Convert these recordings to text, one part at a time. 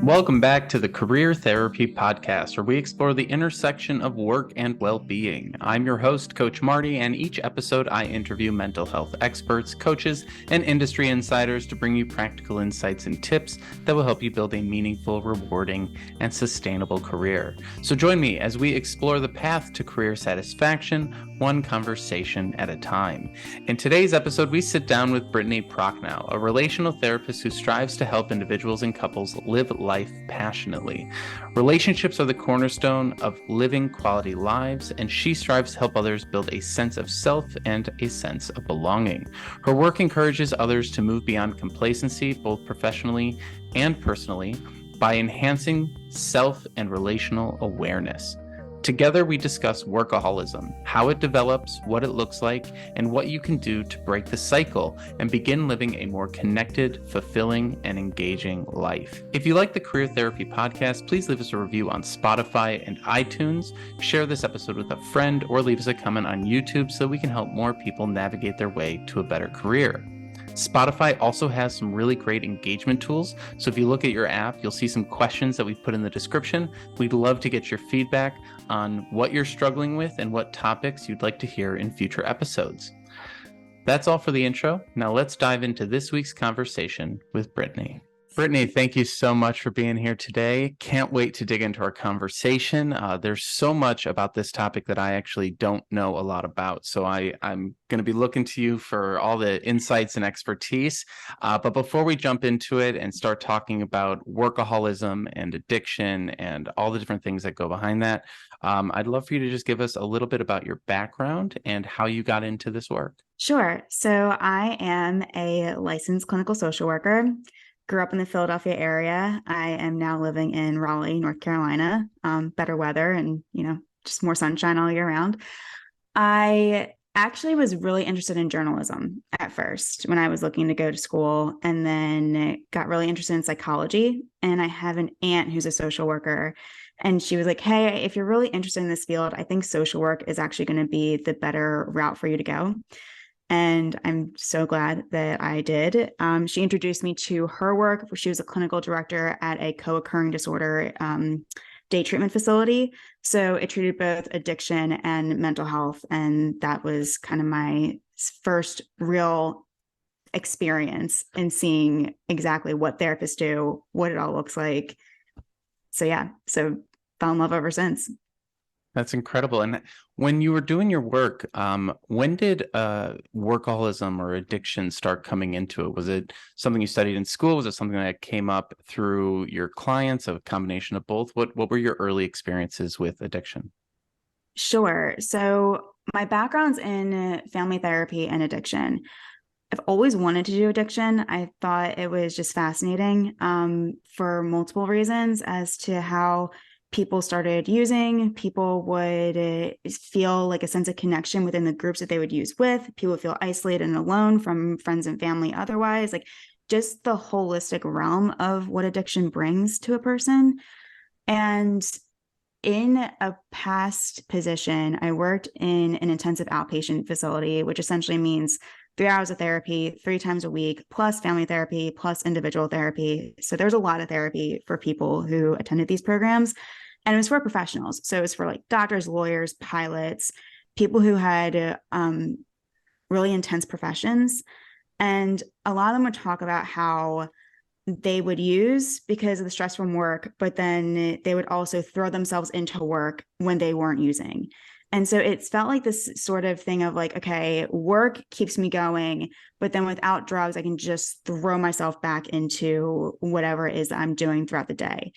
Welcome back to the Career Therapy Podcast, where we explore the intersection of work and well-being. I'm your host, Coach Marty, and each episode I interview mental health experts, coaches, and industry insiders to bring you practical insights and tips that will help you build a meaningful, rewarding, and sustainable career. So join me as we explore the path to career satisfaction, one conversation at a time. In today's episode, we sit down with Brittani Procknow, a relational therapist who strives to help individuals and couples live life passionately. Relationships are the cornerstone of living quality lives, and she strives to help others build a sense of self and a sense of belonging. Her work encourages others to move beyond complacency, both professionally and personally, by enhancing self and relational awareness. Together, we discuss workaholism, how it develops, what it looks like, and what you can do to break the cycle and begin living a more connected, fulfilling, and engaging life. If you like the Career Therapy Podcast, please leave us a review on Spotify and iTunes, share this episode with a friend, or leave us a comment on YouTube so we can help more people navigate their way to a better career. Spotify also has some really great engagement tools. So if you look at your app, you'll see some questions that we've put in the description. We'd love to get your feedback on what you're struggling with and what topics you'd like to hear in future episodes. That's all for the intro. Now let's dive into this week's conversation with Brittani. Brittani, thank you so much for being here today. Can't wait to dig into our conversation. There's so much about this topic that I actually don't know a lot about. So I'm going to be looking to you for all the insights and expertise. But before we jump into it and start talking about workaholism and addiction and all the different things that go behind that, I'd love for you to just give us a little bit about your background and how you got into this work. Sure. So I am a licensed clinical social worker. Grew up in the Philadelphia area. I am now living in Raleigh, North Carolina. Better weather and, just more sunshine all year round. I actually was really interested in journalism at first when I was looking to go to school, and then got really interested in psychology. And I have an aunt who's a social worker, and she was like, hey, if you're really interested in this field, I think social work is actually going to be the better route for you to go. And I'm so glad that I did. She introduced me to her work. She was a clinical director at a co-occurring disorder day treatment facility. So it treated both addiction and mental health. And that was kind of my first real experience in seeing exactly what therapists do, what it all looks like. So fell in love ever since. That's incredible. And when you were doing your work, when did workaholism or addiction start coming into it? Was it something you studied in school? Was it something that came up through your clients, a combination of both? What were your early experiences with addiction? Sure. So my background's in family therapy and addiction. I've always wanted to do addiction. I thought it was just fascinating for multiple reasons as to how people started using. People would feel like a sense of connection within the groups that they would use with. People would feel isolated and alone from friends and family otherwise, like just the holistic realm of what addiction brings to a person. And in a past position, I worked in an intensive outpatient facility, which essentially means 3 hours of therapy 3 times a week, plus family therapy, plus individual therapy. So there's a lot of therapy for people who attended these programs. And it was for professionals. So it was for like doctors, lawyers, pilots, people who had really intense professions. And a lot of them would talk about how they would use because of the stress from work, but then they would also throw themselves into work when they weren't using. And so it felt like this sort of thing of like, okay, work keeps me going, but then without drugs, I can just throw myself back into whatever it is that I'm doing throughout the day.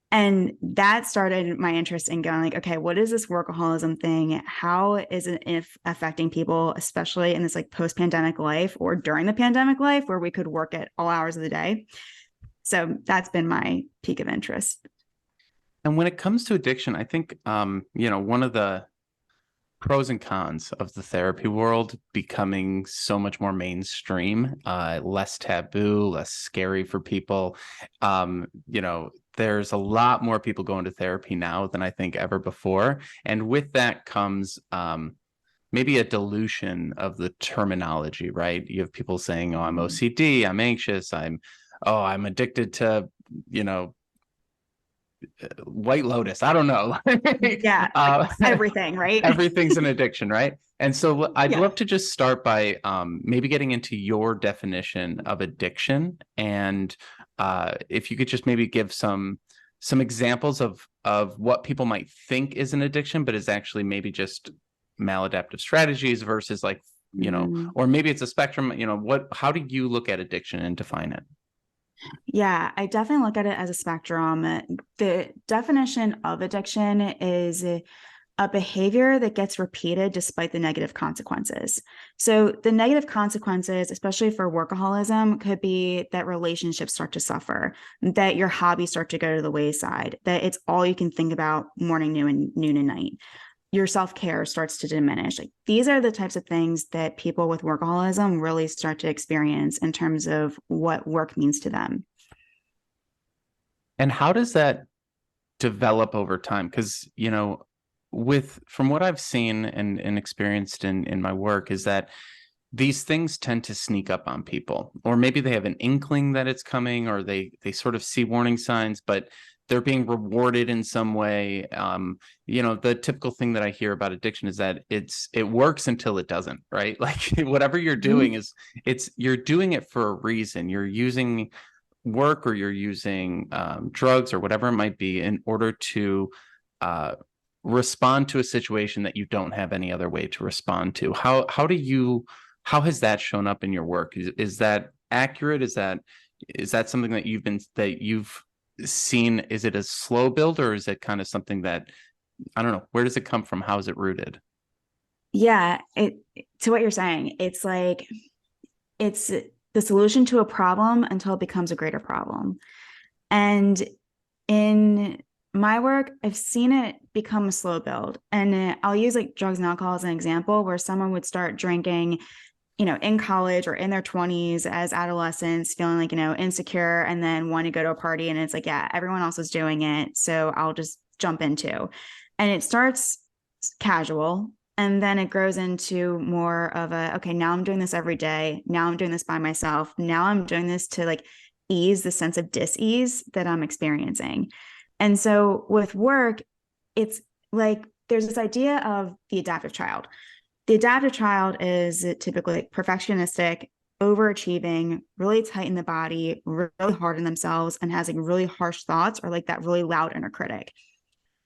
And that started my interest in going like, okay, what is this workaholism thing? How is it affecting people, especially in this like post-pandemic life or during the pandemic life where we could work at all hours of the day? So that's been my peak of interest. And when it comes to addiction, I think, one of the pros and cons of the therapy world becoming so much more mainstream, less taboo, less scary for people. There's a lot more people going to therapy now than I think ever before. And with that comes maybe a dilution of the terminology, right? You have people saying, oh, I'm OCD, I'm anxious, I'm addicted to White Lotus. I don't know. Yeah, everything, right? Everything's an addiction, right? And so I'd Yeah. love to just start by maybe getting into your definition of addiction, and if you could just maybe give some examples of what people might think is an addiction, but is actually maybe just maladaptive strategies versus like, or maybe it's a spectrum. How do you look at addiction and define it? Yeah, I definitely look at it as a spectrum. The definition of addiction is a behavior that gets repeated despite the negative consequences. So the negative consequences, especially for workaholism, could be that relationships start to suffer, that your hobbies start to go to the wayside, that it's all you can think about morning, noon, and night. Your self-care starts to diminish. Like, these are the types of things that people with workaholism really start to experience in terms of what work means to them. And how does that develop over time? Because, from what I've seen and experienced in my work, is that these things tend to sneak up on people, or maybe they have an inkling that it's coming, or they sort of see warning signs, but they're being rewarded in some way. The typical thing that I hear about addiction is that it works until it doesn't, right? Like whatever you're doing you're doing it for a reason. You're using work, or you're using drugs, or whatever it might be, in order to respond to a situation that you don't have any other way to respond to. How has that shown up in your work? Is that accurate? Is that something that you've seen? Is it a slow build, or is it kind of something that, I don't know, where does it come from? How is it rooted? Yeah, to what you're saying, it's like it's the solution to a problem until it becomes a greater problem. And in my work, I've seen it become a slow build. And I'll use like drugs and alcohol as an example, where someone would start drinking, in college or in their 20s as adolescents, feeling like, insecure, and then want to go to a party. And it's like, yeah, everyone else is doing it, so I'll just jump into. And it starts casual. And then it grows into more of okay, now I'm doing this every day. Now I'm doing this by myself. Now I'm doing this to like ease the sense of dis-ease that I'm experiencing. And so with work, it's like there's this idea of the adaptive child. The adaptive child is typically perfectionistic, overachieving, really tight in the body, really hard on themselves, and has like really harsh thoughts, or like that really loud inner critic.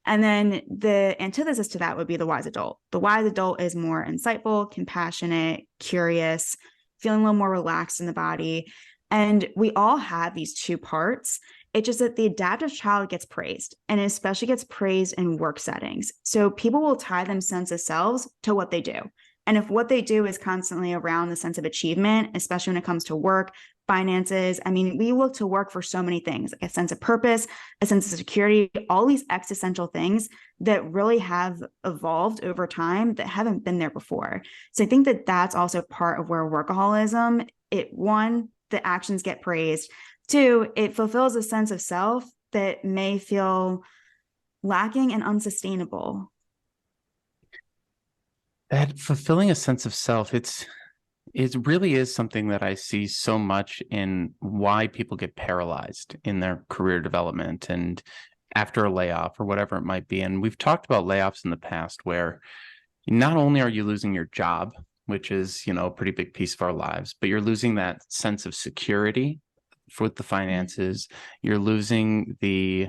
And then the antithesis to that would be the wise adult. The wise adult is more insightful, compassionate, curious, feeling a little more relaxed in the body. And we all have these two parts. It's just that the adaptive child gets praised, and it especially gets praised in work settings. So people will tie their sense of selves to what they do. And if what they do is constantly around the sense of achievement, especially when it comes to work, finances, I mean, we look to work for so many things, like a sense of purpose, a sense of security, all these existential things that really have evolved over time that haven't been there before. So I think that that's also part of where workaholism, one, the actions get praised. Two, it fulfills a sense of self that may feel lacking and unsustainable. That fulfilling a sense of self, it really is something that I see so much in why people get paralyzed in their career development and after a layoff or whatever it might be. And we've talked about layoffs in the past, where not only are you losing your job, which is, a pretty big piece of our lives, but you're losing that sense of security with the finances. You're losing the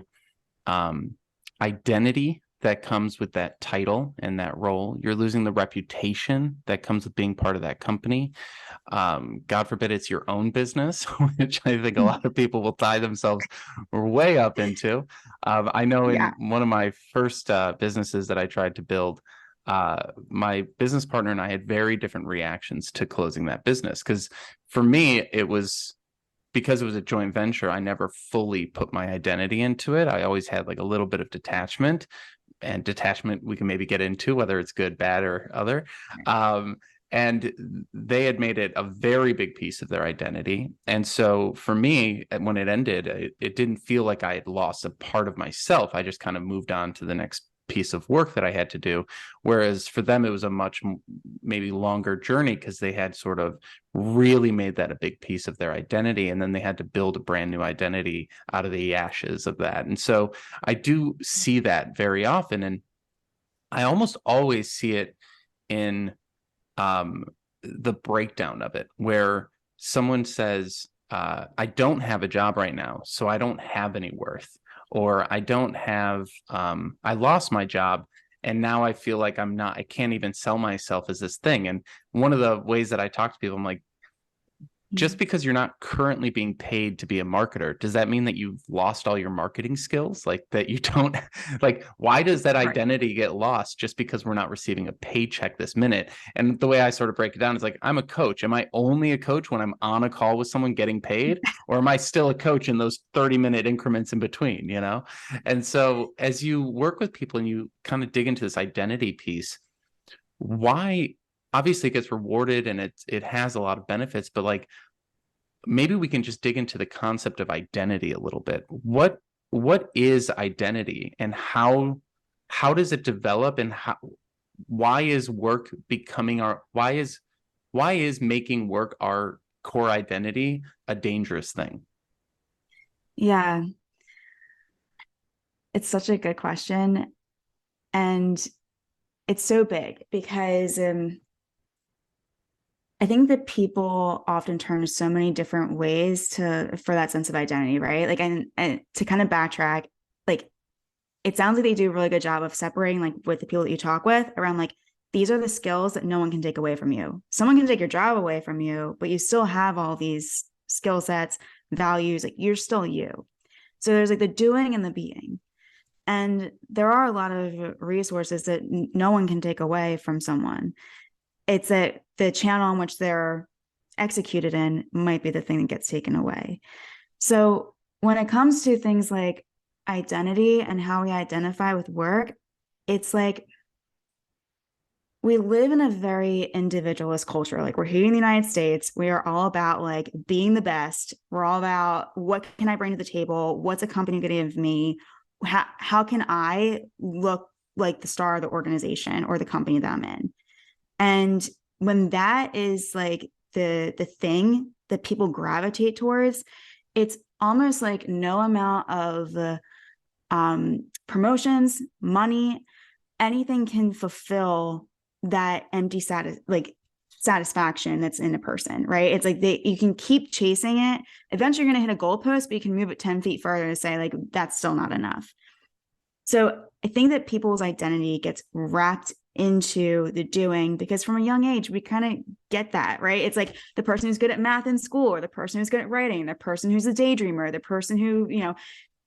identity that comes with that title and that role. You're losing the reputation that comes with being part of that company. God forbid it's your own business, which I think a lot of people will tie themselves way up into. I know in one of my first businesses that I tried to build, my business partner and I had very different reactions to closing that business. Because for me, because it was a joint venture, I never fully put my identity into it. I always had like a little bit of detachment, and detachment we can maybe get into, whether it's good, bad, or other. And they had made it a very big piece of their identity. And so for me, when it ended, it didn't feel like I had lost a part of myself. I just kind of moved on to the next piece of work that I had to do. Whereas for them, it was a much maybe longer journey because they had sort of really made that a big piece of their identity. And then they had to build a brand new identity out of the ashes of that. And so I do see that very often. And I almost always see it in the breakdown of it, where someone says, I don't have a job right now, so I don't have any worth, or I don't have, I lost my job and now I feel like I can't even sell myself as this thing. And one of the ways that I talk to people, I'm like, just because you're not currently being paid to be a marketer, does that mean that you've lost all your marketing skills? Like that you don't, like, why does that identity get lost just because we're not receiving a paycheck this minute? And the way I sort of break it down is like, I'm a coach. Am I only a coach when I'm on a call with someone getting paid? Or am I still a coach in those 30-minute increments in between, you know? And so as you work with people and you kind of dig into this identity piece, why, obviously it gets rewarded and it has a lot of benefits, but like maybe we can just dig into the concept of identity a little bit. What is identity and how does it develop, and why is work becoming why is making work our core identity a dangerous thing? Yeah, it's such a good question. And it's so big because I think that people often turn to so many different ways for that sense of identity, right? Like, and to kind of backtrack, like, it sounds like they do a really good job of separating, like, with the people that you talk with around, like, these are the skills that no one can take away from you. Someone can take your job away from you, but you still have all these skill sets, values, like, you're still you. So there's like the doing and the being. And there are a lot of resources that no one can take away from someone. It's that the channel in which they're executed in might be the thing that gets taken away. So when it comes to things like identity and how we identify with work, it's like we live in a very individualist culture. Like, we're here in the United States. We are all about like being the best. We're all about what can I bring to the table? What's a company going to give me? How can I look like the star of the organization or the company that I'm in? And when that is like the thing that people gravitate towards, it's almost like no amount of promotions, money, anything can fulfill that empty satisfaction that's in a person, right? It's like you can keep chasing it. Eventually you're going to hit a goalpost, but you can move it 10 feet further to say, like, that's still not enough. So I think that people's identity gets wrapped into the doing because from a young age, we kind of get that, right? It's like the person who's good at math in school, or the person who's good at writing, the person who's a daydreamer, the person who,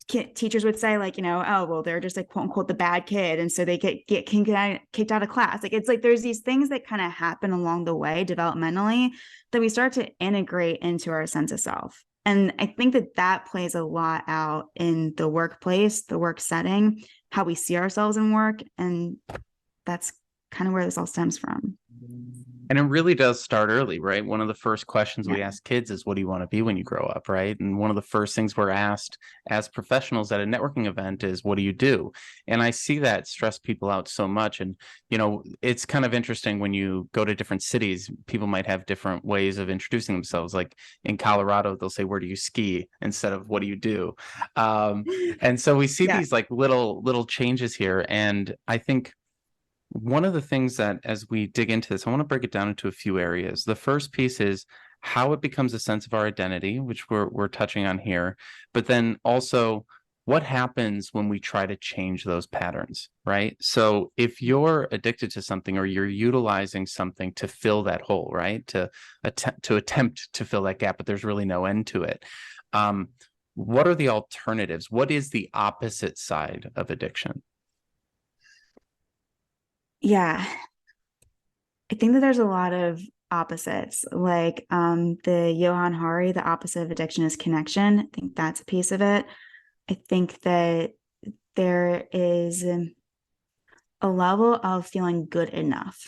teachers would say, like, oh, well, they're just like, quote unquote, the bad kid. And so they get kicked out of class. Like, it's like, there's these things that kind of happen along the way developmentally that we start to integrate into our sense of self. And I think that plays a lot out in the workplace, the work setting, how we see ourselves in work. And that's kind of where this all stems from. And it really does start early, right? One of the first questions we ask kids is, what do you want to be when you grow up, right? And one of the first things we're asked as professionals at a networking event is, what do you do? And I see that stress people out so much. And, it's kind of interesting when you go to different cities, people might have different ways of introducing themselves. Like in Colorado, they'll say, where do you ski? Instead of what do you do? And so we see these like little changes here. And I think one of the things that, as we dig into this, I want to break it down into a few areas. The first piece is how it becomes a sense of our identity, which we're touching on here, but then also what happens when we try to change those patterns, right? So if you're addicted to something or you're utilizing something to fill that hole, right? To attempt to fill that gap, but there's really no end to it. What are the alternatives? What is the opposite side of addiction? Yeah, I think that there's a lot of opposites, like the Johann Hari, the opposite of addiction is connection. I think that's a piece of it. I think that there is a level of feeling good enough.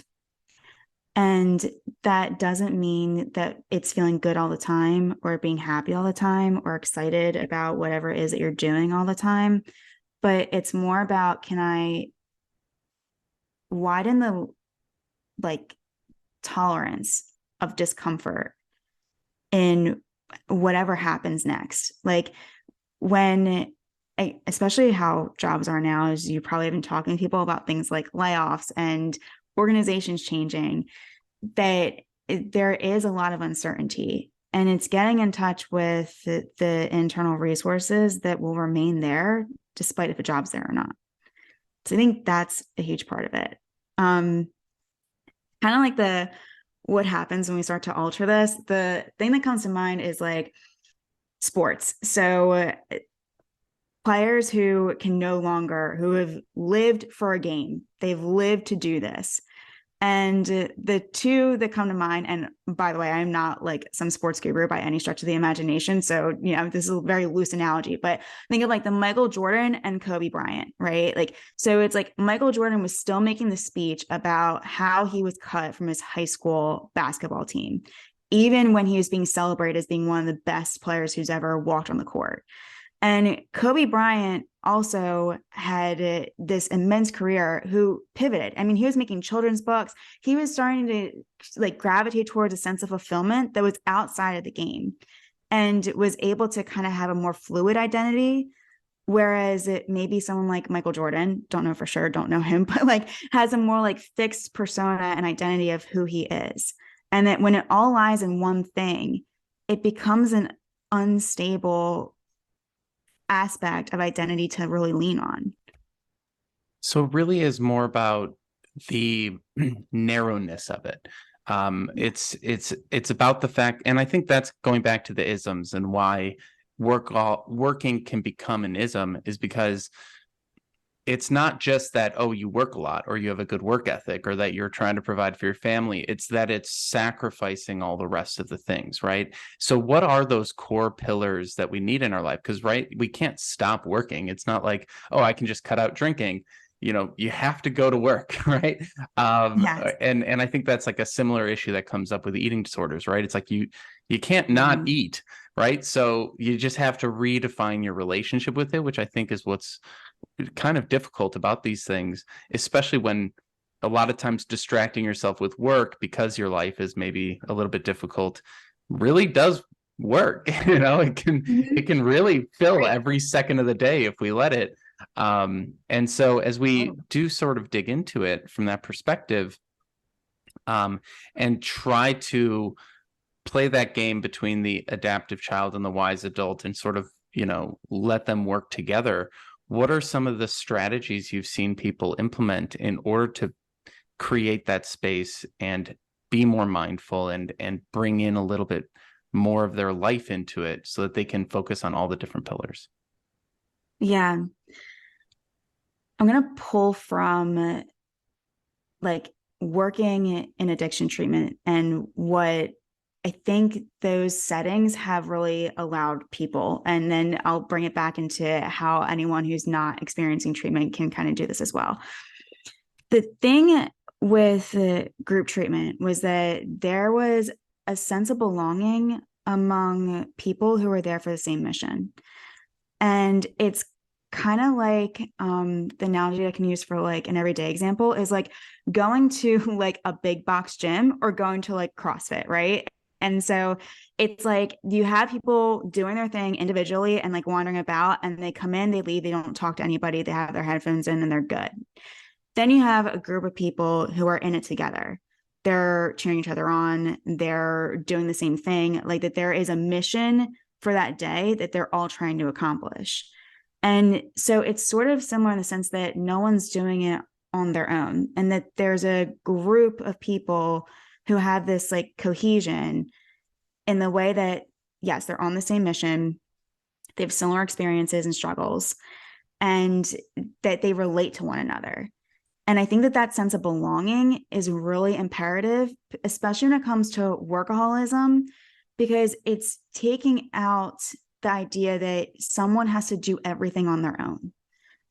And that doesn't mean that it's feeling good all the time or being happy all the time or excited about whatever it is that you're doing all the time. But it's more about, can I widen the like tolerance of discomfort in whatever happens next. Like when, especially how jobs are now, is you probably have been talking to people about things like layoffs and organizations changing, that there is a lot of uncertainty, and it's getting in touch with the internal resources that will remain there despite if a job's there or not. So I think that's a huge part of it. Kind of like what happens when we start to alter this. The thing that comes to mind is like sports. So players who who have lived for a game, they've lived to do this. And the two that come to mind, and by the way, I'm not like some sports guru by any stretch of the imagination. So, this is a very loose analogy, but think of like the Michael Jordan and Kobe Bryant, right? Like, so it's like Michael Jordan was still making the speech about how he was cut from his high school basketball team, even when he was being celebrated as being one of the best players who's ever walked on the court. And Kobe Bryant also had this immense career who pivoted. I mean, he was making children's books. He was starting to like gravitate towards a sense of fulfillment that was outside of the game, and was able to kind of have a more fluid identity. Whereas maybe someone like Michael Jordan, don't know for sure, don't know him, but like has a more like fixed persona and identity of who he is. And that when it all lies in one thing, it becomes an unstable aspect of identity to really lean on. So it really is more about the narrowness of it. It's about the fact, and I think that's going back to the isms and why working can become an ism, is because it's not just that, oh, you work a lot or you have a good work ethic or that you're trying to provide for your family. It's that it's sacrificing all the rest of the things, right? So what are those core pillars that we need in our life? Because, right, we can't stop working. It's not like, oh, I can just cut out drinking. You have to go to work, right? Yes. And I think that's like a similar issue that comes up with eating disorders, right? It's like you can't not eat, right? So you just have to redefine your relationship with it, which I think is what's kind of difficult about these things, especially when a lot of times distracting yourself with work because your life is maybe a little bit difficult really does work. It can really fill every second of the day if we let it. And so as we do sort of dig into it from that perspective, and try to play that game between the adaptive child and the wise adult and sort of, let them work together, what are some of the strategies you've seen people implement in order to create that space and be more mindful and bring in a little bit more of their life into it so that they can focus on all the different pillars? Yeah. I'm going to pull from like working in addiction treatment and what I think those settings have really allowed people. And then I'll bring it back into how anyone who's not experiencing treatment can kind of do this as well. The thing with group treatment was that there was a sense of belonging among people who were there for the same mission. And it's kind of like the analogy I can use for like an everyday example is like going to like a big box gym or going to like CrossFit, right? And so it's like you have people doing their thing individually and like wandering about, and they come in, they leave, they don't talk to anybody, they have their headphones in and they're good. Then you have a group of people who are in it together. They're cheering each other on, they're doing the same thing, like that there is a mission for that day that they're all trying to accomplish. And so it's sort of similar in the sense that no one's doing it on their own, and that there's a group of people who have this like cohesion in the way that, yes, they're on the same mission, they have similar experiences and struggles, and that they relate to one another. And I think that that sense of belonging is really imperative, especially when it comes to workaholism, because it's taking out the idea that someone has to do everything on their own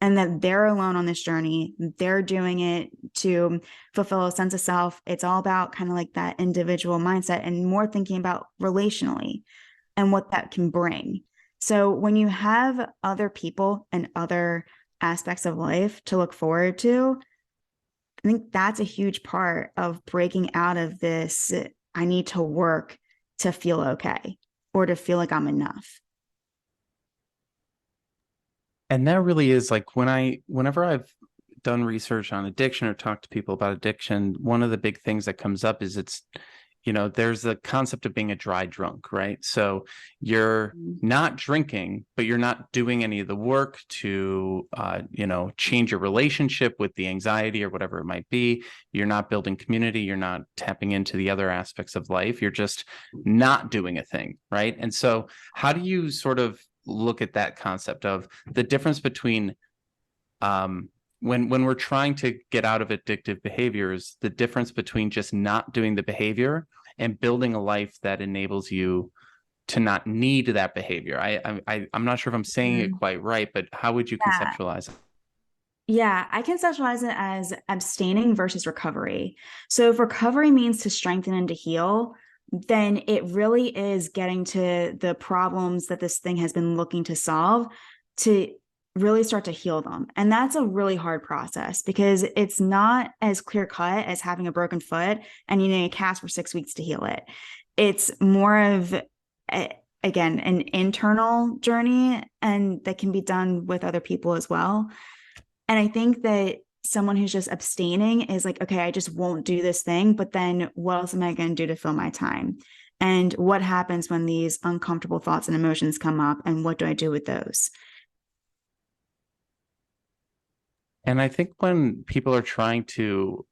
and that they're alone on this journey. They're doing it to fulfill a sense of self. It's all about kind of like that individual mindset and more thinking about relationally and what that can bring. So when you have other people and other aspects of life to look forward to, I think that's a huge part of breaking out of this. I need to work to feel okay or to feel like I'm enough. And that really is like whenever I've done research on addiction or talked to people about addiction, one of the big things that comes up is there's the concept of being a dry drunk, right? So you're not drinking, but you're not doing any of the work to, change your relationship with the anxiety or whatever it might be. You're not building community. You're not tapping into the other aspects of life. You're just not doing a thing, right? And so how do you sort of look at that concept of the difference between when we're trying to get out of addictive behaviors, the difference between just not doing the behavior and building a life that enables you to not need that behavior? I'm not sure if I'm saying it quite right, but how would you Yeah. conceptualize it? Yeah, I conceptualize it as abstaining versus recovery. So if recovery means to strengthen and to heal, then it really is getting to the problems that this thing has been looking to solve to really start to heal them. And that's a really hard process because it's not as clear cut as having a broken foot and you need a cast for 6 weeks to heal it. It's more of again, an internal journey, and that can be done with other people as well. And I think that someone who's just abstaining is like, okay, I just won't do this thing. But then what else am I going to do to fill my time? And what happens when these uncomfortable thoughts and emotions come up? And what do I do with those? And I think when people are trying to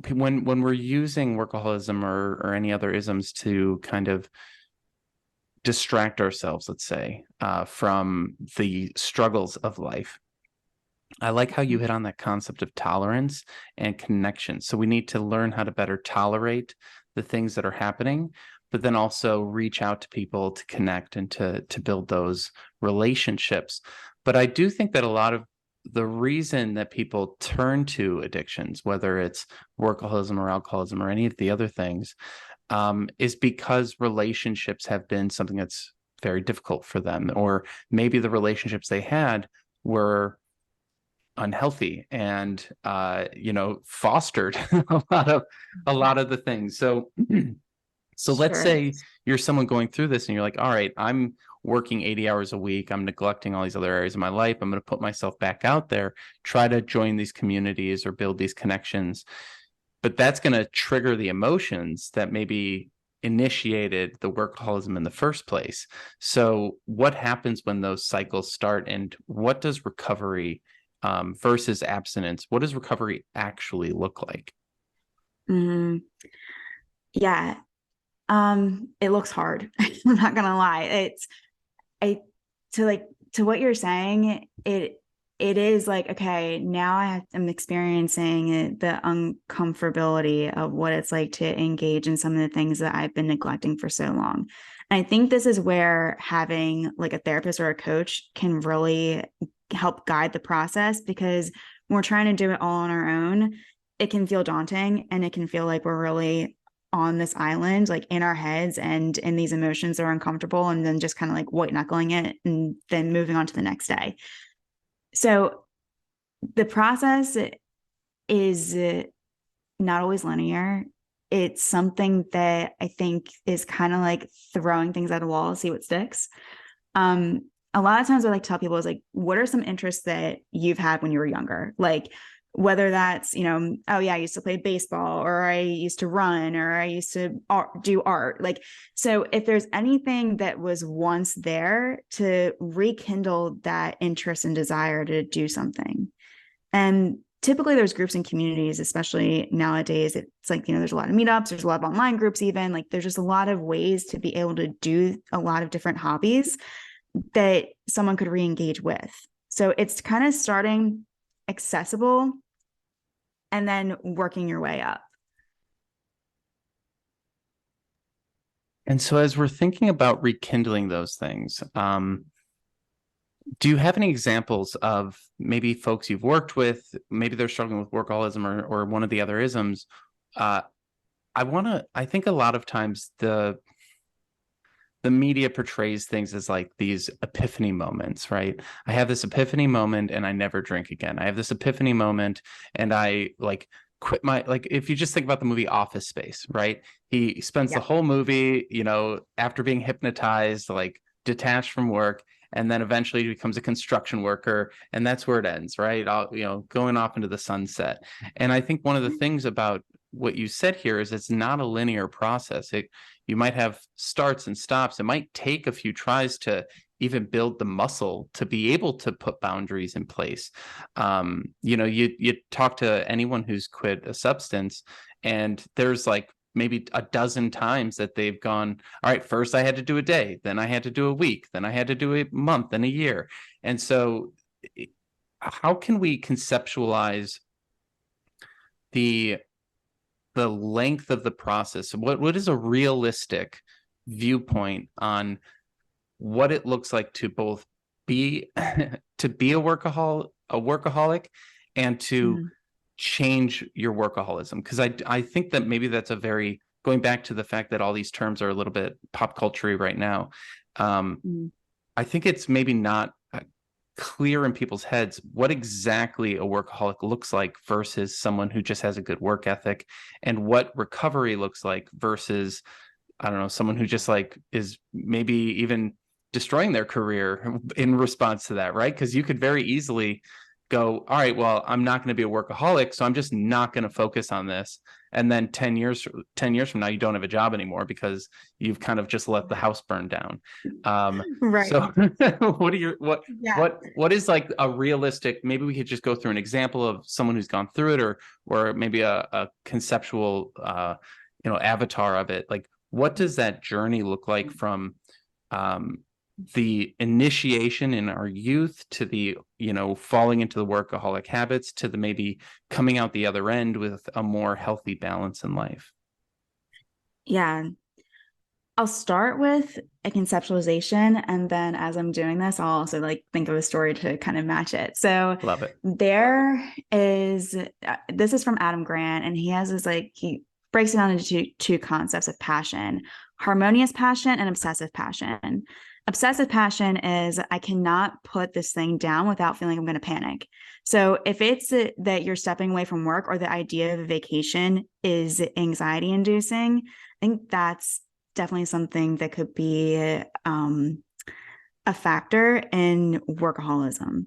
when we're using workaholism or any other isms to kind of distract ourselves, let's say, from the struggles of life, I like how you hit on that concept of tolerance and connection. So we need to learn how to better tolerate the things that are happening, but then also reach out to people to connect and to build those relationships. But I do think that a lot of the reason that people turn to addictions, whether it's workaholism or alcoholism or any of the other things, is because relationships have been something that's very difficult for them, or maybe the relationships they had were unhealthy and fostered a lot of the things. So let's Sure. say you're someone going through this and you're like, all right, I'm working 80 hours a week, I'm neglecting all these other areas of my life, I'm going to put myself back out there, try to join these communities or build these connections, but that's going to trigger the emotions that maybe initiated the workaholism in the first place. So what happens when those cycles start, and what does recovery versus abstinence, what does recovery actually look like? Mm, yeah. It looks hard. I'm not gonna lie. I to what you're saying, it is like, okay, now I'm experiencing the uncomfortability of what it's like to engage in some of the things that I've been neglecting for so long. And I think this is where having like a therapist or a coach can really help guide the process, because when we're trying to do it all on our own, it can feel daunting and it can feel like we're really on this island, like in our heads and these emotions are uncomfortable, and then just kind of like white knuckling it and then moving on to the next day. So the process is not always linear. It's something that I think is kind of like throwing things at a wall, see what sticks. A lot of times I like to tell people is like, what are some interests that you've had when you were younger? Like, whether that's, oh yeah, I used to play baseball, or I used to run, or I used to do art. Like, so if there's anything that was once there, to rekindle that interest and desire to do something. And typically there's groups and communities, especially nowadays. It's like, there's a lot of meetups, there's a lot of online groups, even like there's just a lot of ways to be able to do a lot of different hobbies that someone could re-engage with. So it's kind of starting accessible and then working your way up. And so as we're thinking about rekindling those things, do you have any examples of maybe folks you've worked with, maybe they're struggling with workaholism or one of the other isms? I think a lot of times the media portrays things as like these epiphany moments, right? I have this epiphany moment and I never drink again. I have this epiphany moment and I like quit my, like, if you just think about the movie Office Space, right? He spends the Yeah. whole movie, you know, after being hypnotized, like detached from work, and then eventually he becomes a construction worker, and that's where it ends, right? All, you know, going off into the sunset. And I think one of the things about what you said here is it's not a linear process. You might have starts and stops. It might take a few tries to even build the muscle to be able to put boundaries in place. You know, you talk to anyone who's quit a substance, and there's like maybe a dozen times that they've gone, all right, first I had to do a day, then I had to do a week, then I had to do a month and a year. And so how can we conceptualize the length of the process? What is a realistic viewpoint on what it looks like to both be to be a workaholic and to Mhm. change your workaholism? Because I think that maybe that's a very, going back to the fact that all these terms are a little bit pop culture right now. Mhm. I think it's maybe not clear in people's heads what exactly a workaholic looks like versus someone who just has a good work ethic, and what recovery looks like versus, I don't know, someone who just like is maybe even destroying their career in response to that, right? Because you could very easily go, all right, well, I'm not going to be a workaholic, so I'm just not going to focus on this. And then 10 years from now, you don't have a job anymore because you've kind of just let the house burn down. So Right. what are your Yeah. what is like a realistic, maybe we could just go through an example of someone who's gone through it, or maybe a conceptual you know, avatar of it. Like, what does that journey look like from um, the initiation in our youth to the, you know, falling into the workaholic habits to the maybe coming out the other end with a more healthy balance in life? Yeah. I'll start with a conceptualization, and then as I'm doing this, I'll also like think of a story to kind of match it. So Love it. there is this is from Adam Grant, and he has this like he breaks it down into two concepts of passion: harmonious passion and obsessive passion. Obsessive passion is I cannot put this thing down without feeling I'm going to panic. So if it's that you're stepping away from work or the idea of a vacation is anxiety inducing, I think that's definitely something that could be a factor in workaholism.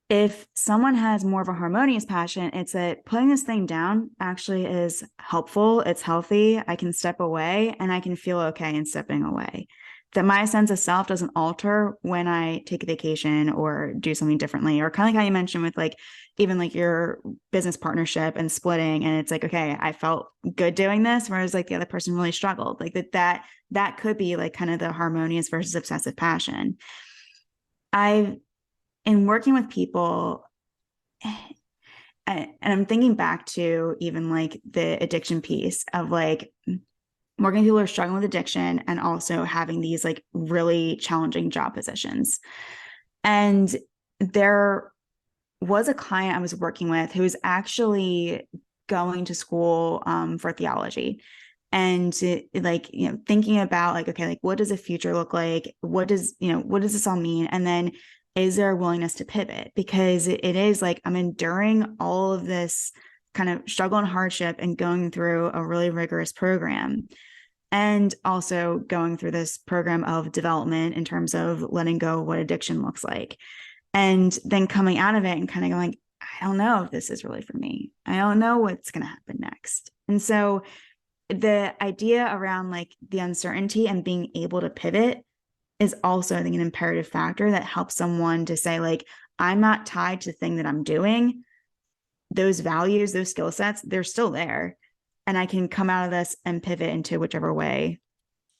If someone has more of a harmonious passion, it's that putting this thing down actually is helpful. It's healthy. I can step away and I can feel okay in stepping away. That my sense of self doesn't alter when I take a vacation or do something differently, or kind of like how you mentioned with like even like your business partnership and splitting. And it's like, okay, I felt good doing this, whereas like the other person really struggled. Like that could be like kind of the harmonious versus obsessive passion. I've in working with people, and I'm thinking back to even like the addiction piece of like working with people who are struggling with addiction and also having these like really challenging job positions. And there was a client I was working with who was actually going to school for theology, and like, you know, thinking about like, okay, like what does a future look like? What does, you know, what does this all mean? And then is there a willingness to pivot? Because it is like I'm enduring all of this kind of struggle and hardship and going through a really rigorous program, and also going through this program of development in terms of letting go of what addiction looks like, and then coming out of it and kind of going, I don't know if this is really for me. I don't know what's going to happen next. And so the idea around like the uncertainty and being able to pivot is also, I think, an imperative factor that helps someone to say, like, I'm not tied to the thing that I'm doing. Those values, those skill sets, they're still there. And I can come out of this and pivot into whichever way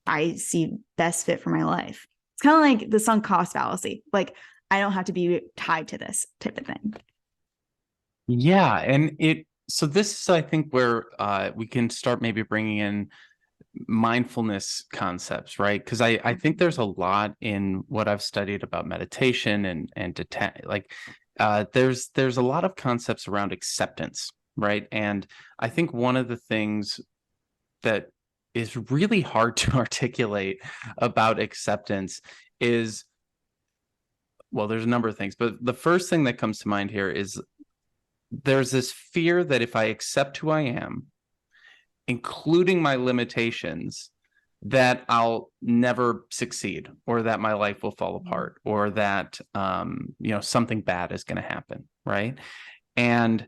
I see best fit for my life. It's kind of like the sunk cost fallacy. Like, I don't have to be tied to this type of thing. Yeah, and so this is, I think, where we can start maybe bringing in mindfulness concepts, right? Because I think there's a lot in what I've studied about meditation and like there's a lot of concepts around acceptance, right? And I think one of the things that is really hard to articulate about acceptance is, well, there's a number of things, but the first thing that comes to mind here is there's this fear that if I accept who I am, including my limitations, that I'll never succeed, or that my life will fall apart, or that something bad is going to happen, right? And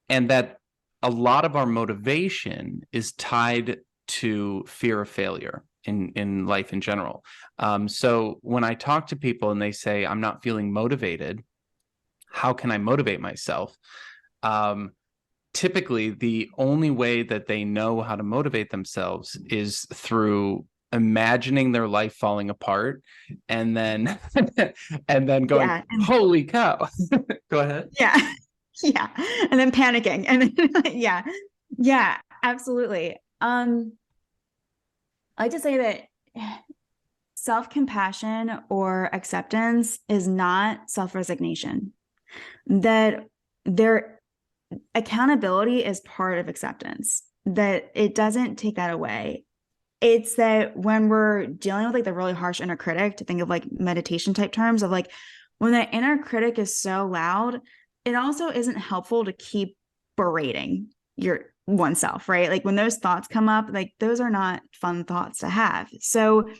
that a lot of our motivation is tied to fear of failure in life in general. So when I talk to people and they say, I'm not feeling motivated, how can I motivate myself? Typically, the only way that they know how to motivate themselves is through imagining their life falling apart, and then going, Yeah. holy cow. Go ahead. Yeah. Yeah. And then panicking. And then yeah. Yeah, absolutely. I like to say that self-compassion or acceptance is not self-resignation. That there accountability is part of acceptance, that it doesn't take that away. It's that when we're dealing with like the really harsh inner critic, to think of like meditation type terms of like when that inner critic is so loud, it also isn't helpful to keep berating your oneself, right? Like when those thoughts come up, like those are not fun thoughts to have. So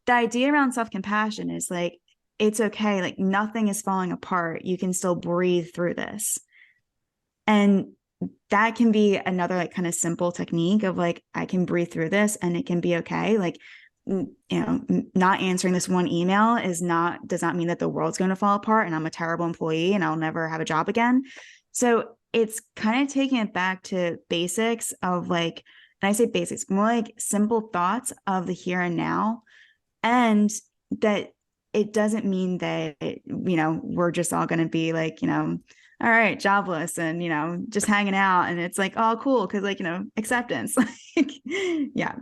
the idea around self-compassion is like, it's okay. Like nothing is falling apart. You can still breathe through this. And that can be another like kind of simple technique of like, I can breathe through this and it can be okay. Like, not answering this one email does not mean that the world's going to fall apart and I'm a terrible employee and I'll never have a job again. So it's kind of taking it back to basics of like, and I say basics, more like simple thoughts of the here and now. And that it doesn't mean that, we're just all going to be like, all right, jobless and, just hanging out. And it's like, oh, cool. Cause like, acceptance, like, yeah.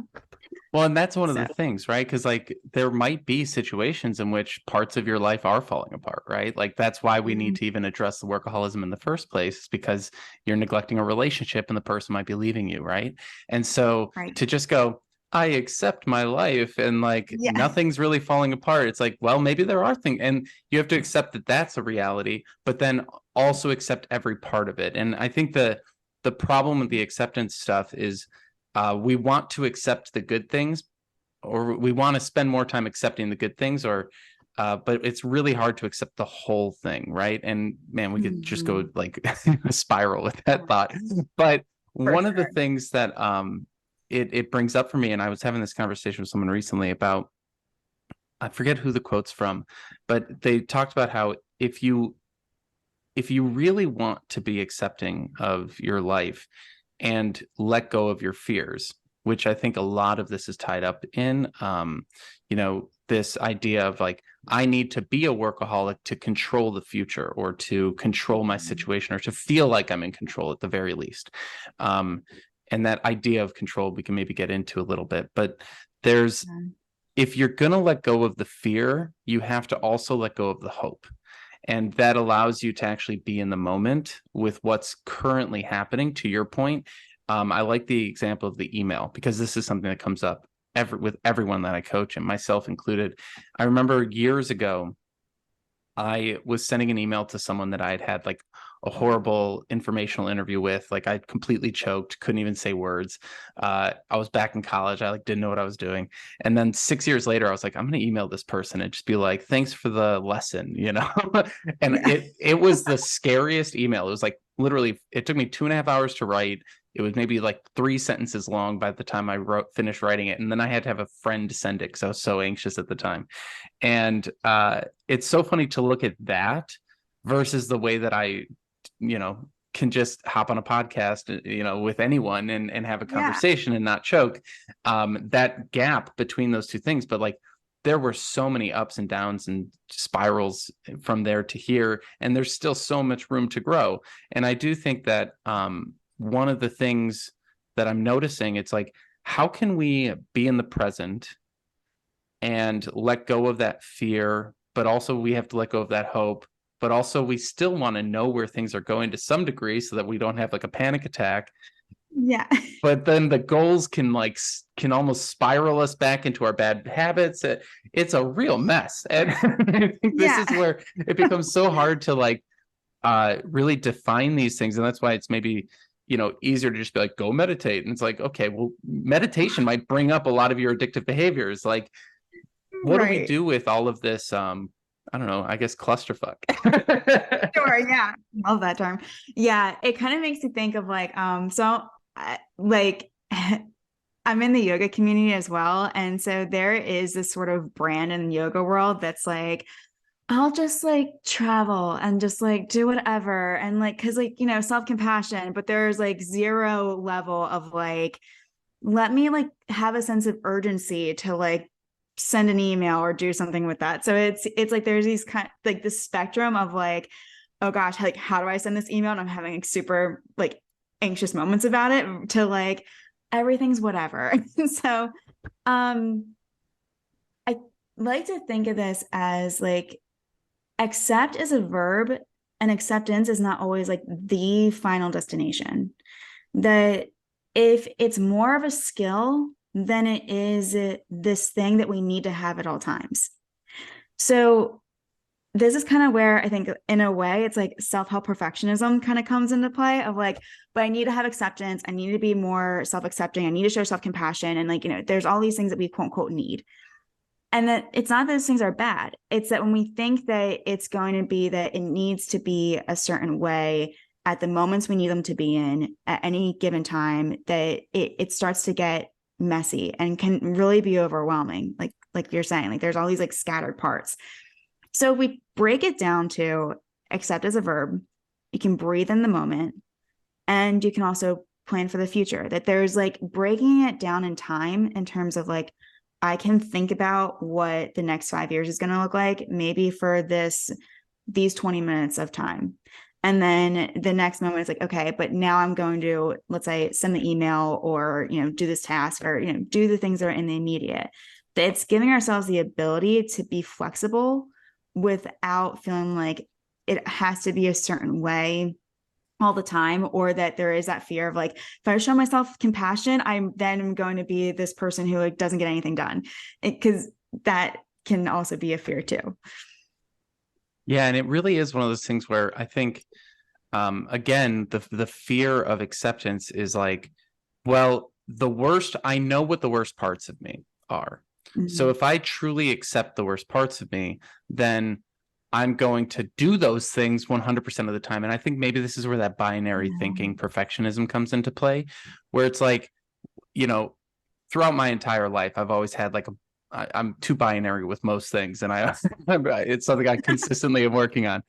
Well, and that's one of the things, right? Because like there might be situations in which parts of your life are falling apart, right? Like that's why we need to even address the workaholism in the first place, because you're neglecting a relationship and the person might be leaving you, right? And so to just go, I accept my life and like nothing's really falling apart. It's like, well, maybe there are things, and you have to accept that that's a reality, but then also accept every part of it. And I think the problem with the acceptance stuff is we want to accept the good things, or we want to spend more time accepting the good things, or but it's really hard to accept the whole thing, right? And man, we could just go like a spiral with that thought. But one of the things that it brings up for me, and I was having this conversation with someone recently about, I forget who the quote's from, but they talked about how if you really want to be accepting of your life and let go of your fears, which I think a lot of this is tied up in, this idea of like, I need to be a workaholic to control the future, or to control my situation, or to feel like I'm in control at the very least. And that idea of control, we can maybe get into a little bit, but if you're going to let go of the fear, you have to also let go of the hope. And that allows you to actually be in the moment with what's currently happening. To your point, I like the example of the email, because this is something that comes up with everyone that I coach, and myself included. I remember years ago, I was sending an email to someone that I had like a horrible informational interview with. Like I completely choked, couldn't even say words. I was back in college. I like didn't know what I was doing. And then 6 years later, I was like, I'm going to email this person and just be like, thanks for the lesson, And it was the scariest email. It was like, literally, it took me 2.5 hours to write. It was maybe like 3 sentences long by the time I finished writing it. And then I had to have a friend send it because I was so anxious at the time. And it's so funny to look at that versus the way that I, can just hop on a podcast, with anyone and have a conversation and not choke. That gap between those two things. But like, there were so many ups and downs and spirals from there to here, and there's still so much room to grow. And I do think that one of the things that I'm noticing, it's like, how can we be in the present and let go of that fear, but also we have to let go of that hope, but also we still want to know where things are going to some degree so that we don't have like a panic attack. Yeah. But then the goals can almost spiral us back into our bad habits. It's a real mess. And I think this Yeah. is where it becomes so hard to really define these things. And that's why it's maybe, easier to just be like, go meditate. And it's like, okay, well, meditation might bring up a lot of your addictive behaviors. Like, what do we Right. do with all of this? I don't know, I guess clusterfuck. Sure. Yeah. Love that term. Yeah. It kind of makes you think of like, like I'm in the yoga community as well. And so there is this sort of brand in the yoga world that's like, I'll just like travel and just like do whatever. And like, cause like, self-compassion, but there's like zero level of like, let me like have a sense of urgency to like send an email or do something with that. So it's like there's these kind like this spectrum of like, oh gosh, like how do I send this email? And I'm having like super like anxious moments about it to like everything's whatever. So I like to think of this as like accept is a verb and acceptance is not always like the final destination. That if it's more of a skill than it is this thing that we need to have at all times. So this is kind of where I think in a way it's like self-help perfectionism kind of comes into play of like, but I need to have acceptance. I need to be more self-accepting. I need to show self-compassion. And like, there's all these things that we quote unquote need. And that it's not that those things are bad. It's that when we think that it's going to be that it needs to be a certain way at the moments we need them to be in at any given time, that it starts to get messy and can really be overwhelming. Like you're saying, like there's all these like scattered parts. So if we break it down to accept as a verb, you can breathe in the moment and you can also plan for the future. That there's like breaking it down in time in terms of like, I can think about what the next 5 years is going to look like, maybe for these 20 minutes of time. And then the next moment is like, okay, but now I'm going to, let's say, send the email or, do this task or, do the things that are in the immediate. It's giving ourselves the ability to be flexible without feeling like it has to be a certain way all the time, or that there is that fear of like, if I show myself compassion, I'm then going to be this person who like doesn't get anything done, because that can also be a fear too. Yeah, and it really is one of those things where I think, again, the fear of acceptance is like, well, I know what the worst parts of me are. Mm-hmm. So if I truly accept the worst parts of me, then I'm going to do those things 100% of the time. And I think maybe this is where that binary thinking perfectionism comes into play, where it's like, throughout my entire life, I've always had like I'm too binary with most things. And it's something I consistently am working on.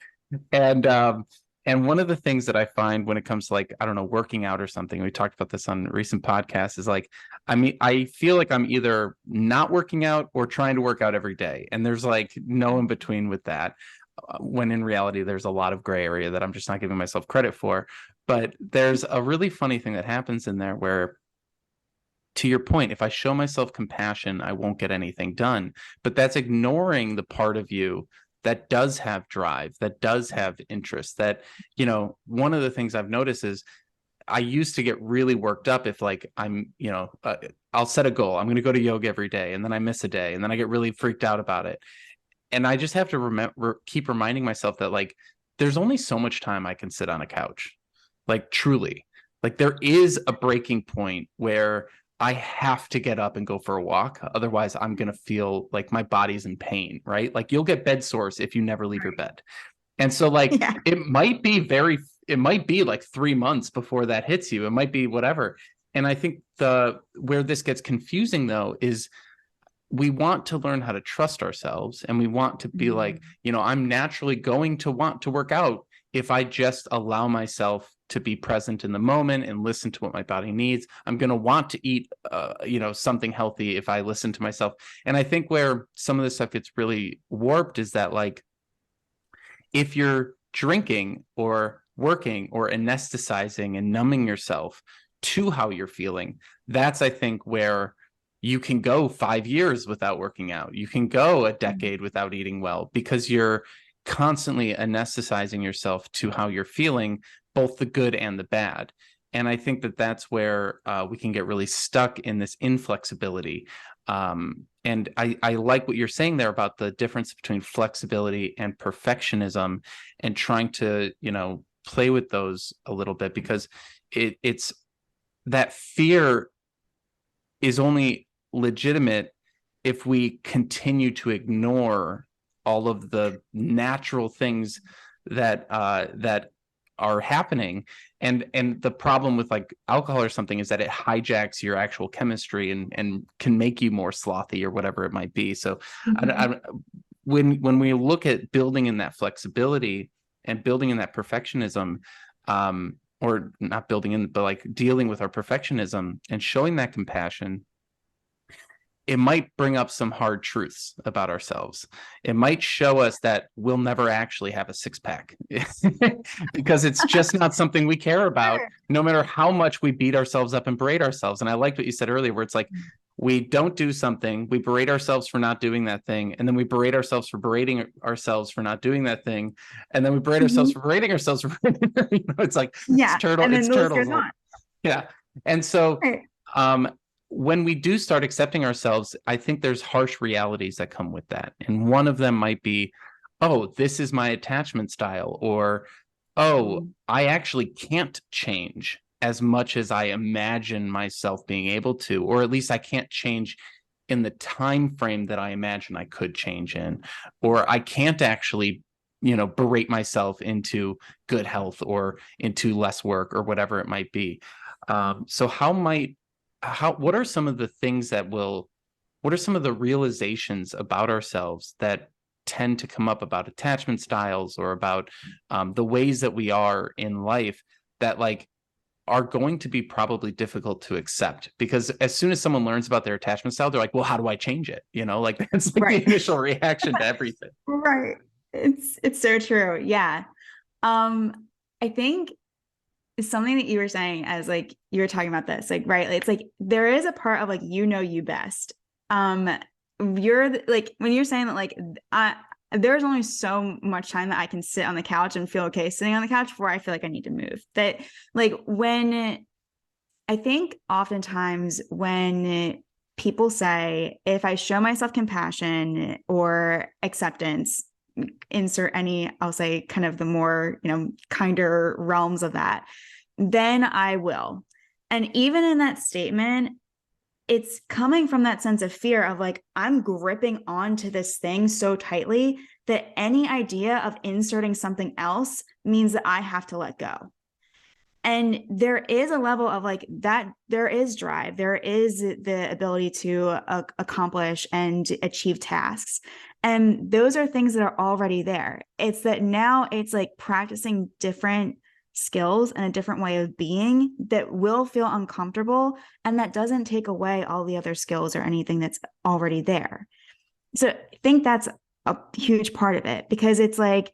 And one of the things that I find when it comes to like, I don't know, working out or something, we talked about this on recent podcasts, is like, I feel like I'm either not working out or trying to work out every day. And there's like no in between with that. When in reality, there's a lot of gray area that I'm just not giving myself credit for. But there's a really funny thing that happens in there where, to your point, if I show myself compassion, I won't get anything done. But that's ignoring the part of you that does have drive, that does have interest. That, one of the things I've noticed is I used to get really worked up if like I'll set a goal. I'm going to go to yoga every day, and then I miss a day, and then I get really freaked out about it. And I just have to keep reminding myself that like, there's only so much time I can sit on a couch. Like truly, like there is a breaking point where I have to get up and go for a walk. Otherwise, I'm going to feel like my body's in pain, right? Like you'll get bed sores if you never leave your bed. And so like, it might be like 3 months before that hits you. It might be whatever. And I think where this gets confusing though, is we want to learn how to trust ourselves, and we want to be like, I'm naturally going to want to work out if I just allow myself to be present in the moment and listen to what my body needs. I'm going to want to eat, something healthy if I listen to myself. And I think where some of this stuff gets really warped is that like, if you're drinking or working or anesthetizing and numbing yourself to how you're feeling, that's, I think, where you can go 5 years without working out. You can go a decade without eating well, because you're constantly anesthetizing yourself to how you're feeling, both the good and the bad. And I think that that's where we can get really stuck in this inflexibility. And I like what you're saying there about the difference between flexibility and perfectionism, and trying to, play with those a little bit, because it's that fear is only legitimate if we continue to ignore all of the natural things that are happening. And the problem with like alcohol or something is that it hijacks your actual chemistry and can make you more slothy or whatever it might be. So when we look at building in that flexibility and building in that perfectionism, or not building in, but like dealing with our perfectionism and showing that compassion, it might bring up some hard truths about ourselves. It might show us that we'll never actually have a six-pack because it's just not something we care about, no matter how much we beat ourselves up and berate ourselves. And I liked what you said earlier, where it's like, we don't do something, we berate ourselves for not doing that thing, and then we berate ourselves for berating ourselves for not doing that thing, and then we berate ourselves for berating ourselves for it's like, yeah, it's turtle, and then it's turtles. Yeah. And so when we do start accepting ourselves, I think there's harsh realities that come with that. And one of them might be, oh, this is my attachment style, or, oh, I actually can't change as much as I imagine myself being able to, or at least I can't change in the time frame that I imagine I could change in, or I can't actually, berate myself into good health or into less work or whatever it might be. So what are some of the things what are some of the realizations about ourselves that tend to come up about attachment styles, or about the ways that we are in life, that like are going to be probably difficult to accept? Because as soon as someone learns about their attachment style, they're like, well, how do I change it? Like that's like the initial reaction to everything. Right. It's so true. Yeah. I think something that you were saying, as like you were talking about this, like, right, it's like there is a part of like, you best. You're like, when you're saying that, like, there's only so much time that I can sit on the couch and feel okay sitting on the couch before I feel like I need to move. That, like, when I think oftentimes when people say, if I show myself compassion or acceptance, insert any, I'll say kind of the more, kinder realms of that, then I will. And even in that statement, it's coming from that sense of fear of like, I'm gripping onto this thing so tightly that any idea of inserting something else means that I have to let go. And there is a level of like that, there is drive, there is the ability to accomplish and achieve tasks. And those are things that are already there. It's that now it's like practicing different skills and a different way of being that will feel uncomfortable. And that doesn't take away all the other skills or anything that's already there. So I think that's a huge part of it, because it's like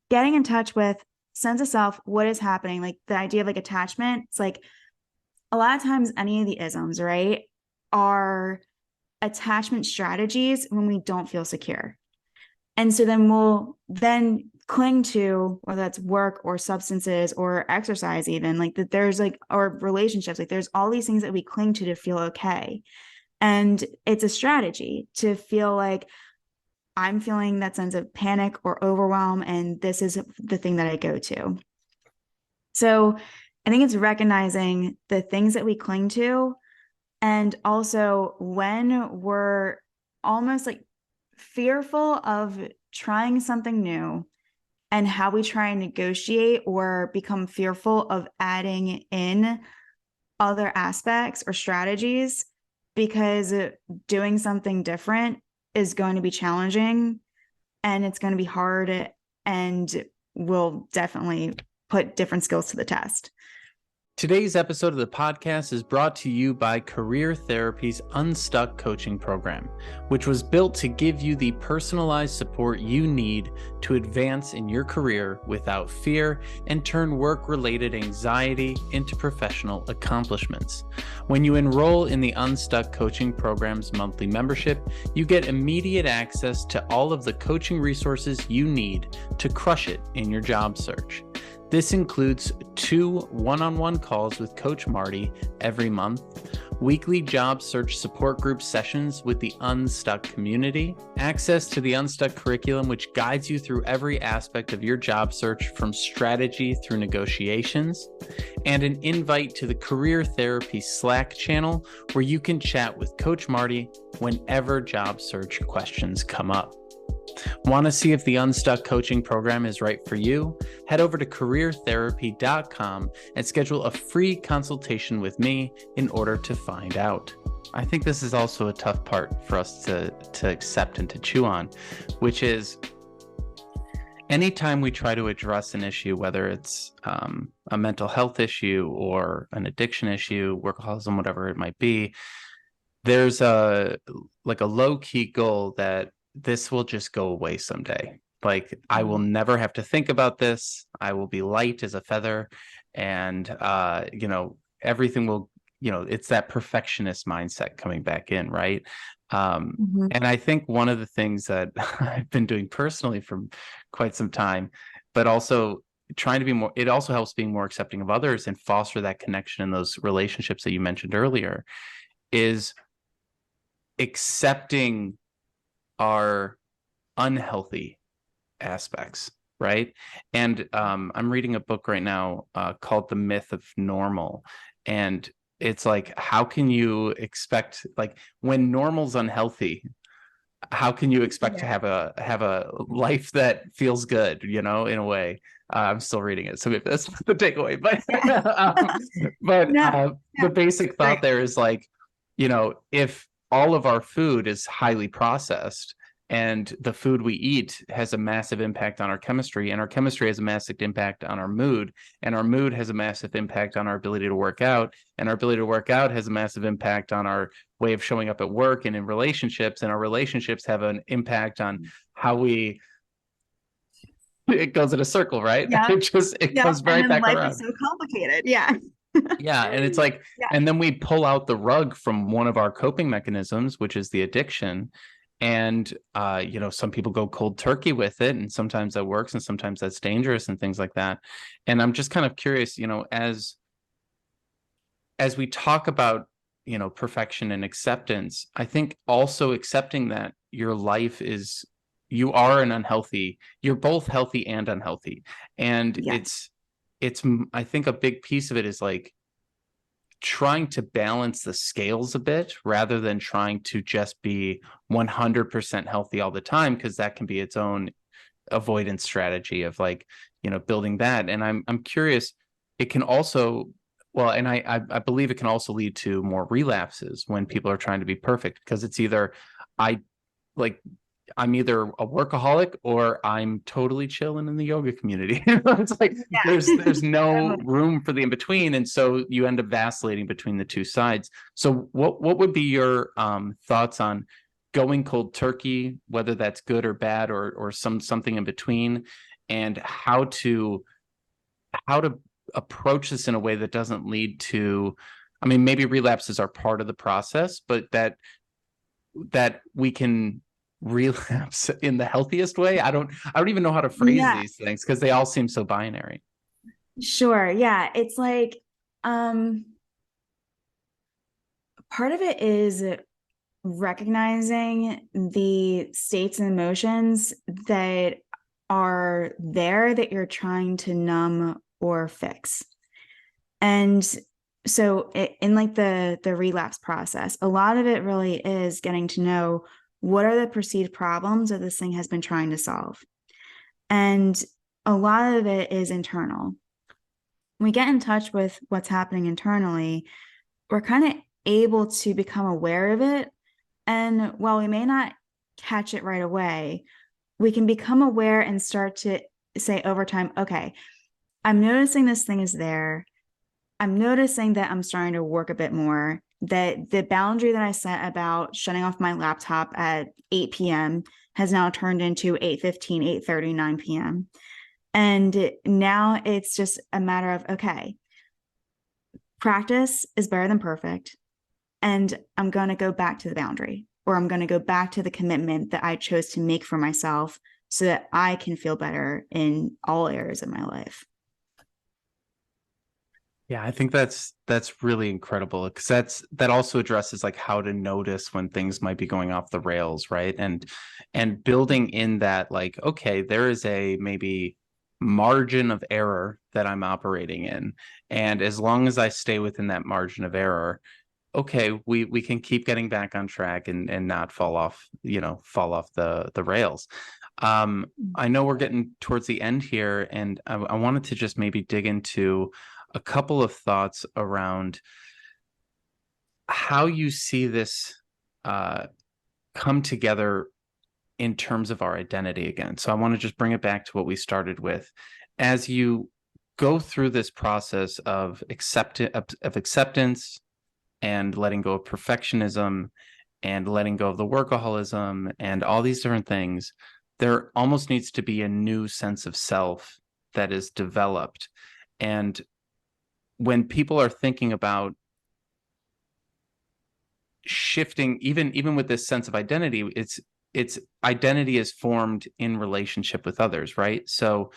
getting in touch with sense of self, what is happening, like the idea of like attachment. It's like a lot of times any of the isms, right, are attachment strategies when we don't feel secure. And so then we'll then cling to, whether that's work or substances or exercise, even like that, there's like, or relationships, like there's all these things that we cling to feel okay. And it's a strategy to feel like I'm feeling that sense of panic or overwhelm, and this is the thing that I go to. So I think it's recognizing the things that we cling to, and also when we're almost like fearful of trying something new, and how we try and negotiate or become fearful of adding in other aspects or strategies, because doing something different is going to be challenging and it's going to be hard and will definitely put different skills to the test. Today's episode of the podcast is brought to you by Career Therapy's Unstuck coaching program, which was built to give you the personalized support you need to advance in your career without fear and turn work-related anxiety into professional accomplishments. When you enroll in the Unstuck coaching program's monthly membership, you get immediate access to all of the coaching resources you need to crush it in your job search. This includes 2 one-on-one calls with Coach Marty every month, weekly job search support group sessions with the Unstuck community, access to the Unstuck curriculum, which guides you through every aspect of your job search from strategy through negotiations, and an invite to the Career Therapy Slack channel where you can chat with Coach Marty whenever job search questions come up. Want to see if the Unstuck coaching program is right for you? Head over to careertherapy.com and schedule a free consultation with me in order to find out. I think this is also a tough part for us to accept and to chew on, which is anytime we try to address an issue, whether it's a mental health issue or an addiction issue, workaholism, whatever it might be, there's a low-key goal that this will just go away someday. Like, I will never have to think about this. I will be light as a feather, and everything will, it's that perfectionist mindset coming back in, right? And I think one of the things that I've been doing personally for quite some time, but also trying to be more, it also helps being more accepting of others and foster that connection in those relationships that you mentioned earlier, is accepting our unhealthy aspects, right? And I'm reading a book right now called The Myth of Normal, and it's like, how can you expect, like, when normal's unhealthy, how can you expect to have a life that feels good, in a way? I'm still reading it, so maybe that's the takeaway, but the basic thought there is like, if all of our food is highly processed, and the food we eat has a massive impact on our chemistry, and our chemistry has a massive impact on our mood, and our mood has a massive impact on our ability to work out, and our ability to work out has a massive impact on our way of showing up at work and in relationships, and our relationships have an impact on how it goes in a circle, right? Yeah. It comes right back around. Life is so complicated. Yeah. Yeah. And it's like, and then we pull out the rug from one of our coping mechanisms, which is the addiction. And, some people go cold turkey with it, and sometimes that works and sometimes that's dangerous and things like that. And I'm just kind of curious, as we talk about, perfection and acceptance, I think also accepting that your life is, you're both healthy and unhealthy. And it's, I think a big piece of it is like trying to balance the scales a bit rather than trying to just be 100% healthy all the time, because that can be its own avoidance strategy of like, building that. And I'm curious, it can also, well, and I believe it can also lead to more relapses when people are trying to be perfect, because it's either I'm either a workaholic or I'm totally chilling in the yoga community. It's like there's no room for the in between, and so you end up vacillating between the two sides. So what would be your thoughts on going cold turkey, whether that's good or bad, or something in between, and how to approach this in a way that doesn't lead to, I mean, maybe relapses are part of the process, but that we can relapse in the healthiest way. I don't even know how to phrase these things, because they all seem so binary. Sure. Yeah. It's like, part of it is recognizing the states and emotions that are there that you're trying to numb or fix. And so in like the relapse process, a lot of it really is getting to know what are the perceived problems that this thing has been trying to solve. And a lot of it is internal. When we get in touch with what's happening internally, we're kind of able to become aware of it. And while we may not catch it right away, we can become aware and start to say over time, okay, I'm noticing this thing is there. I'm noticing that I'm starting to work a bit more, that the boundary that I set about shutting off my laptop at 8 p.m. has now turned into 8:15, 8:30, 9 p.m. And now it's just a matter of, okay, practice is better than perfect. And I'm going to go back to the boundary, or I'm going to go back to the commitment that I chose to make for myself so that I can feel better in all areas of my life. Yeah, I think that's really incredible because that also addresses like how to notice when things might be going off the rails, right? And building in that like, okay, there is a maybe margin of error that I'm operating in. And as long as I stay within that margin of error, okay, we can keep getting back on track and not fall off the rails. I know we're getting towards the end here, and I wanted to just maybe dig into a couple of thoughts around how you see this uh, come together in terms of our identity again. So I want to just bring it back to what we started with. As you go through this process of acceptance and letting go of perfectionism and letting go of the workaholism and all these different things, there almost needs to be a new sense of self that is developed. And when people are thinking about shifting, even with this sense of identity, it's identity is formed in relationship with others, right? So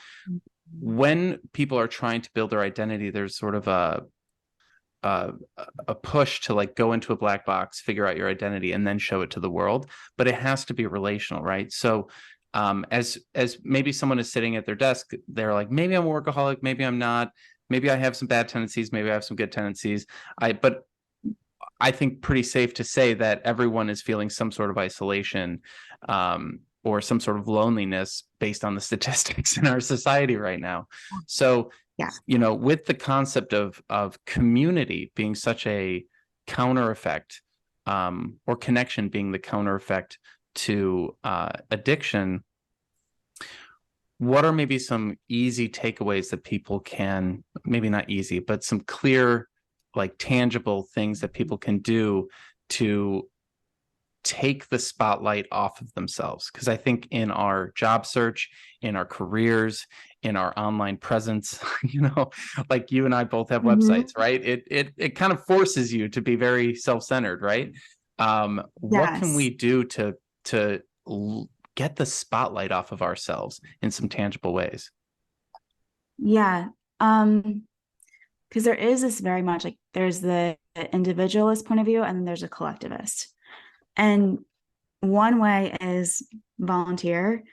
when people are trying to build their identity, there's sort of a a push to like go into a black box, figure out your identity, and then show it to the world. But it has to be relational, right? So as maybe someone is sitting at their desk, they're like, maybe I'm a workaholic, maybe I'm not, maybe I have some bad tendencies, maybe I have some good tendencies. But I think pretty safe to say that everyone is feeling some sort of isolation or some sort of loneliness based on the statistics in our society right now. So, Yeah. with the concept of community being such a counter effect or connection being the counter effect to addiction, what are maybe some easy takeaways that people can, maybe not easy, but some clear, like tangible things that people can do to take the spotlight off of themselves? Because I think in our job search, in our careers, in our online presence, like you and I both have websites, right? It kind of forces you to be very self-centered, right? What can Yes. we do to get the spotlight off of ourselves in some tangible ways? Yeah. Because there is this very much like there's the individualist point of view and then there's a collectivist. And one way is volunteer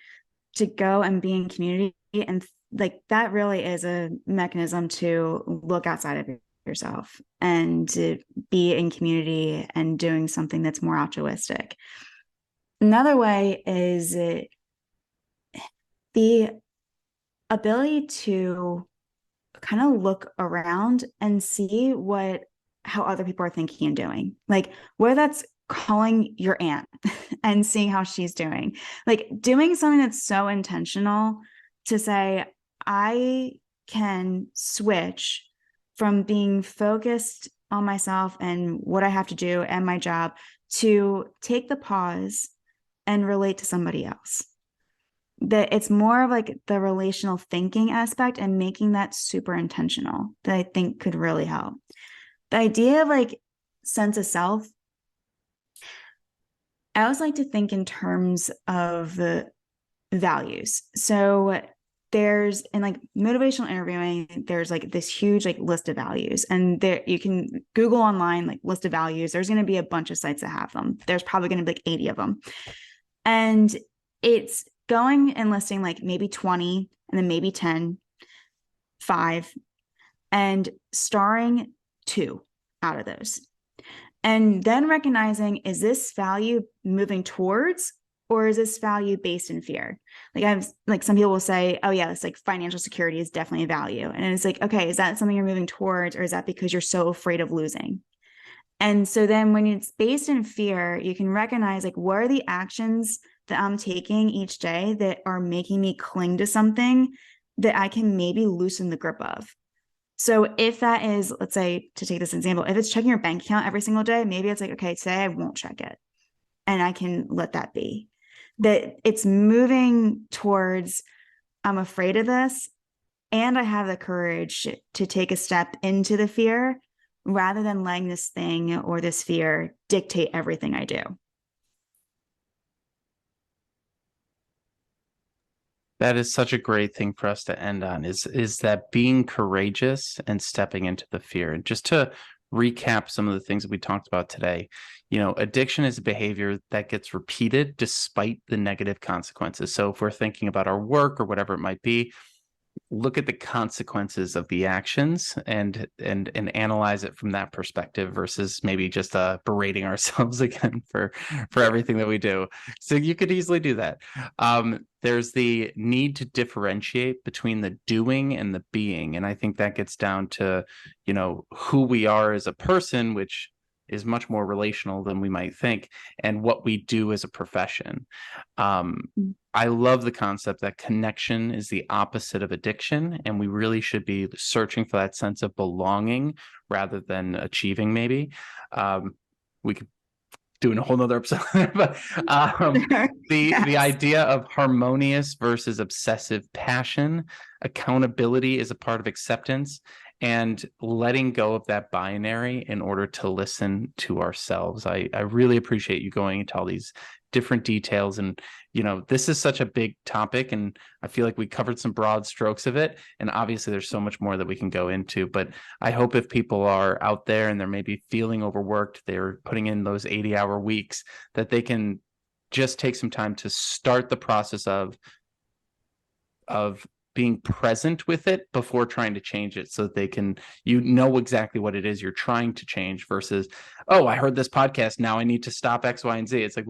to go and be in community. And like that really is a mechanism to look outside of yourself and to be in community and doing something that's more altruistic. Another way is the ability to kind of look around and see how other people are thinking and doing. Like whether that's calling your aunt and seeing how she's doing, like doing something that's so intentional to say, I can switch from being focused on myself and what I have to do and my job to take the pause and relate to somebody else. That it's more of like the relational thinking aspect and making that super intentional that I think could really help. The idea of like sense of self, I always like to think in terms of the values. So there's in like motivational interviewing, there's like this huge like list of values, and there you can Google online like list of values. There's going to be a bunch of sites that have them. There's probably going to be like 80 of them, and it's going and listing like maybe 20 and then maybe 10, 5, and starring 2 out of those. And then recognizing, is this value moving towards, or is this value based in fear? Like I've like some people will say, oh yeah, it's like financial security is definitely a value. And it's like, okay, is that something you're moving towards, or is that because you're so afraid of losing? And so then when it's based in fear, you can recognize like what are the actions that I'm taking each day that are making me cling to something that I can maybe loosen the grip of. So if that is, let's say, to take this example, if it's checking your bank account every single day, maybe it's like, okay, today I won't check it and I can let that be. That it's moving towards, I'm afraid of this and I have the courage to take a step into the fear rather than letting this thing or this fear dictate everything I do. That is such a great thing for us to end on is that being courageous and stepping into the fear. And just to recap some of the things that we talked about today, addiction is a behavior that gets repeated despite the negative consequences. So if we're thinking about our work or whatever it might be, look at the consequences of the actions and analyze it from that perspective versus maybe just berating ourselves again for everything that we do. So you could easily do that. There's the need to differentiate between the doing and the being, and I think that gets down to who we are as a person, which is much more relational than we might think, and what we do as a profession. I love the concept that connection is the opposite of addiction, and we really should be searching for that sense of belonging rather than achieving, maybe. We could do a whole nother episode, but the idea of harmonious versus obsessive passion, accountability is a part of acceptance, and letting go of that binary in order to listen to ourselves. I really appreciate you going into all these different details, and this is such a big topic, and I feel like we covered some broad strokes of it, and obviously there's so much more that we can go into. But I hope if people are out there and they're maybe feeling overworked, they're putting in those 80-hour weeks, that they can just take some time to start the process of being present with it before trying to change it, so that they can, exactly what it is you're trying to change versus, oh, I heard this podcast, now I need to stop X, Y, and Z. It's like,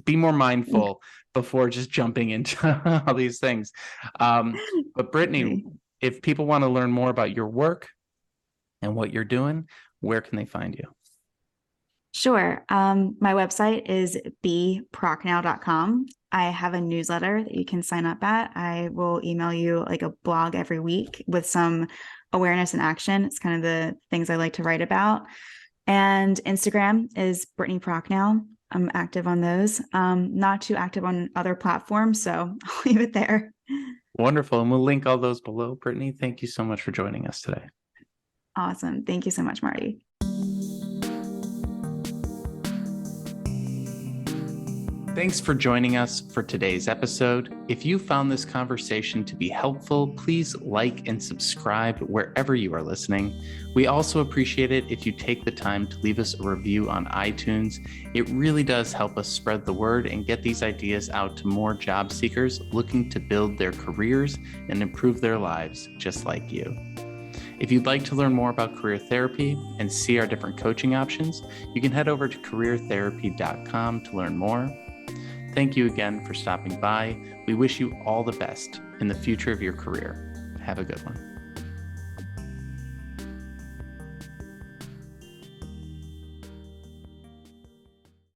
be more mindful before just jumping into all these things. But Brittani, if people want to learn more about your work and what you're doing, where can they find you? Sure. My website is beprocknow.com. I have a newsletter that you can sign up at. I will email you like a blog every week with some awareness and action. It's kind of the things I like to write about. And Instagram is Brittani Procknow. I'm active on those. Not too active on other platforms, so I'll leave it there. Wonderful. And we'll link all those below. Brittani, thank you so much for joining us today. Awesome. Thank you so much, Marty. Thanks for joining us for today's episode. If you found this conversation to be helpful, please like and subscribe wherever you are listening. We also appreciate it if you take the time to leave us a review on iTunes. It really does help us spread the word and get these ideas out to more job seekers looking to build their careers and improve their lives just like you. If you'd like to learn more about career therapy and see our different coaching options, you can head over to careertherapy.com to learn more. Thank you again for stopping by. We wish you all the best in the future of your career. Have a good one.